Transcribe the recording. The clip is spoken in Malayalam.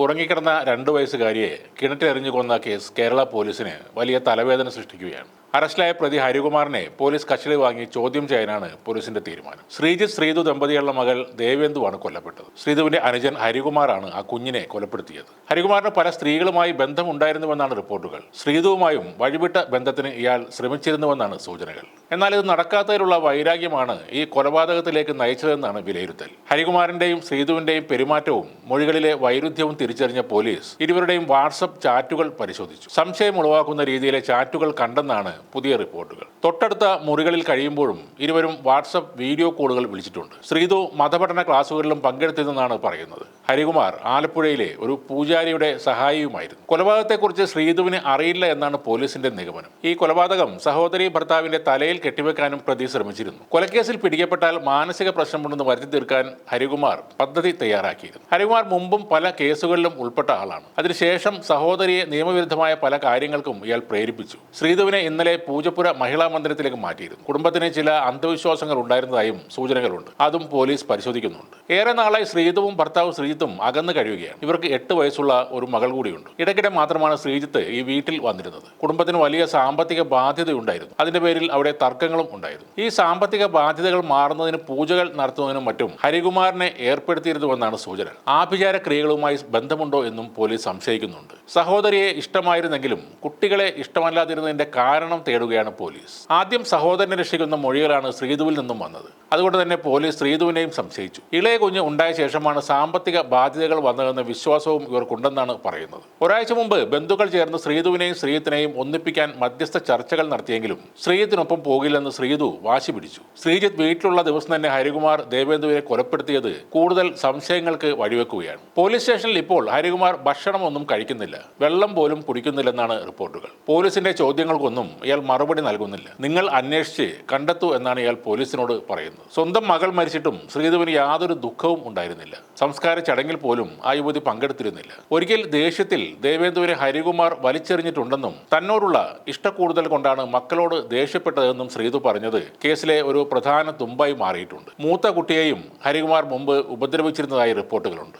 ഉറങ്ങിക്കിടന്ന 2 വയസ്സുകാരിയെ കിണറ്റിലെറിഞ്ഞു കൊന്ന കേസ് കേരള പോലീസിന് വലിയ തലവേദന സൃഷ്ടിക്കുകയാണ്. അറസ്റ്റിലായ പ്രതി ഹരികുമാറിനെ പോലീസ് കസ്റ്റഡി വാങ്ങി ചോദ്യം ചെയ്യാനാണ് പോലീസിന്റെ തീരുമാനം. ശ്രീജിത്ത് ശ്രീതു ദമ്പതികളുടെ മകൾ ദേവേന്ദുവാണ് കൊല്ലപ്പെട്ടത്. ശ്രീതുവിന്റെ അനുജൻ ഹരികുമാറാണ് ആ കുഞ്ഞിനെ കൊലപ്പെടുത്തിയത്. ഹരികുമാറിന് പല സ്ത്രീകളുമായി ബന്ധമുണ്ടായിരുന്നുവെന്നാണ് റിപ്പോർട്ടുകൾ. ശ്രീതുവുമായും വഴിവിട്ട ബന്ധത്തിന് ഇയാൾ ശ്രമിച്ചിരുന്നുവെന്നാണ് സൂചനകൾ. എന്നാൽ ഇത് നടക്കാത്തതിലുള്ള വൈരാഗ്യമാണ് ഈ കൊലപാതകത്തിലേക്ക് നയിച്ചതെന്നാണ് വിലയിരുത്തൽ. ഹരികുമാറിന്റെയും ശ്രീതുവിന്റെയും പെരുമാറ്റവും മൊഴികളിലെ വൈരുദ്ധ്യവും തിരിച്ചറിഞ്ഞ പോലീസ് ഇരുവരുടെയും വാട്സപ്പ് ചാറ്റുകൾ പരിശോധിച്ചു. സംശയം ഉളവാക്കുന്ന രീതിയിലെ ചാറ്റുകൾ കണ്ടെന്നാണ് പുതിയ റിപ്പോർട്ടുകൾ. തൊട്ടടുത്ത മുറികളിൽ കഴിയുമ്പോഴും ഇരുവരും വാട്സപ്പ് വീഡിയോ കോളുകൾ വിളിച്ചിട്ടുണ്ട്. ശ്രീതു മതപഠന ക്ലാസുകളിലും പങ്കെടുത്തിരുന്നെന്നാണ് പറയുന്നത്. ഹരികുമാർ ആലപ്പുഴയിലെ ഒരു പൂജാരിയുടെ സഹായിയുമായിരുന്നു. കൊലപാതകത്തെക്കുറിച്ച് ശ്രീതുവിന് അറിയില്ല എന്നാണ് പോലീസിന്റെ നിഗമനം. ഈ കൊലപാതകം സഹോദരി ഭർത്താവിന്റെ തലയിൽ കെട്ടിവെക്കാനും പ്രതി ശ്രമിച്ചിരുന്നു. കൊലക്കേസിൽ പിടിക്കപ്പെട്ടാൽ മാനസിക പ്രശ്നമുണ്ടെന്ന് വരുത്തി തീർക്കാൻ ഹരികുമാർ പദ്ധതി തയ്യാറാക്കിയിരുന്നു. ഹരികുമാർ മുമ്പും പല കേസുകളിലും ഉൾപ്പെട്ട ആളാണ്. അതിനുശേഷം സഹോദരിയെ നിയമവിരുദ്ധമായ പല കാര്യങ്ങൾക്കും ഇയാൾ പ്രേരിപ്പിച്ചു. ശ്രീതുവിനെ ഇന്നലെ പൂജപ്പുര മഹിളാ മന്ദിരത്തിലേക്ക് മാറ്റിയിരുന്നു. കുടുംബത്തിന് ചില അന്ധവിശ്വാസങ്ങൾ ഉണ്ടായിരുന്നതായും സൂചനകളുണ്ട്. അതും പോലീസ് പരിശോധിക്കുന്നുണ്ട്. ഏറെ നാളായി ശ്രീതുവും ഭർത്താവ് ശ്രീജിത്തും അകന്നു കഴിയുകയാണ്. ഇവർക്ക് 8 വയസ്സുള്ള ഒരു മകൾ കൂടിയുണ്ട്. ഇടയ്ക്കിടെ മാത്രമാണ് ശ്രീജിത്ത് ഈ വീട്ടിൽ വന്നിരുന്നത്. കുടുംബത്തിന് വലിയ സാമ്പത്തിക ബാധ്യതയുണ്ടായിരുന്നു. അതിന്റെ പേരിൽ അവിടെ തർക്കങ്ങളും ഉണ്ടായിരുന്നു. ഈ സാമ്പത്തിക ബാധ്യതകൾ മാറുന്നതിന് പൂജകൾ നടത്തുന്നതിനും മറ്റും ഹരികുമാറിനെ ഏർപ്പെടുത്തിയിരുന്നുവെന്നാണ് സൂചന. ആഭിചാര ക്രിയകളുമായി ബന്ധമുണ്ടോ എന്നും പോലീസ് സംശയിക്കുന്നുണ്ട്. സഹോദരിയെ ഇഷ്ടമായിരുന്നെങ്കിലും കുട്ടികളെ ഇഷ്ടമല്ലാതിരുന്നതിന്റെ കാരണം തേടുകയാണ് പോലീസ്. ആദ്യം സഹോദരനെ രക്ഷിക്കുന്ന മൊഴികളാണ് ശ്രീതുവിൽ നിന്നും വന്നത്. അതുകൊണ്ട് തന്നെ പോലീസ് ശ്രീതുവിനെയും സംശയിച്ചു. ഇളയ കുഞ്ഞ് ഉണ്ടായ ശേഷമാണ് സാമ്പത്തിക ബാധ്യതകൾ വന്നതെന്ന വിശ്വാസവും ഇവർക്കുണ്ടെന്നാണ് പറയുന്നത്. ഒരാഴ്ച മുമ്പ് ബന്ധുക്കൾ ചേർന്ന് ശ്രീതുവിനെയും ശ്രീജിത്തിനെയും ഒന്നിപ്പിക്കാൻ മധ്യസ്ഥ ചർച്ചകൾ നടത്തിയെങ്കിലും ശ്രീജിത്തിനൊപ്പം പോകില്ലെന്ന് ശ്രീതു വാശി പിടിച്ചു. ശ്രീജിത്ത് വീട്ടിലുള്ള ദിവസം തന്നെ ഹരികുമാർ ദേവേന്ദുവിനെ കൊലപ്പെടുത്തിയത് കൂടുതൽ സംശയങ്ങൾക്ക് വഴിവെക്കുകയാണ്. പോലീസ് സ്റ്റേഷനിൽ ഇപ്പോൾ ഹരികുമാർ ഭക്ഷണമൊന്നും കഴിക്കുന്നില്ല, വെള്ളം പോലും കുടിക്കുന്നില്ലെന്നാണ് റിപ്പോർട്ടുകൾ. പോലീസിന്റെ ചോദ്യങ്ങൾക്കൊന്നും ഇയാൾ മറുപടി നൽകുന്നില്ല. നിങ്ങൾ അന്വേഷിച്ച് കണ്ടെത്തൂ എന്നാണ് ഇയാൾ പോലീസിനോട് പറയുന്നത്. സ്വന്തം മകൾ മരിച്ചിട്ടും ശ്രീതുവിന് യാതൊരു ദുഃഖവും ഉണ്ടായിരുന്നില്ല. സംസ്കാര ചടങ്ങിൽ പോലും ആ യുവതി പങ്കെടുത്തിരുന്നില്ല. ഒരിക്കൽ ദേഷ്യത്തിൽ ദേവേന്ദുവിനെ ഹരികുമാർ വലിച്ചെറിഞ്ഞിട്ടുണ്ടെന്നും തന്നോടുള്ള ഇഷ്ടക്കൂടുതൽ കൊണ്ടാണ് മക്കളോട് ദേഷ്യപ്പെട്ടതെന്നും ശ്രീതു പറഞ്ഞത് കേസിലെ ഒരു പ്രധാന തുമ്പായി മാറിയിട്ടുണ്ട്. മൂത്ത കുട്ടിയെയും ഹരികുമാർ മുമ്പ് ഉപദ്രവിച്ചിരുന്നതായി റിപ്പോർട്ടുകളുണ്ട്.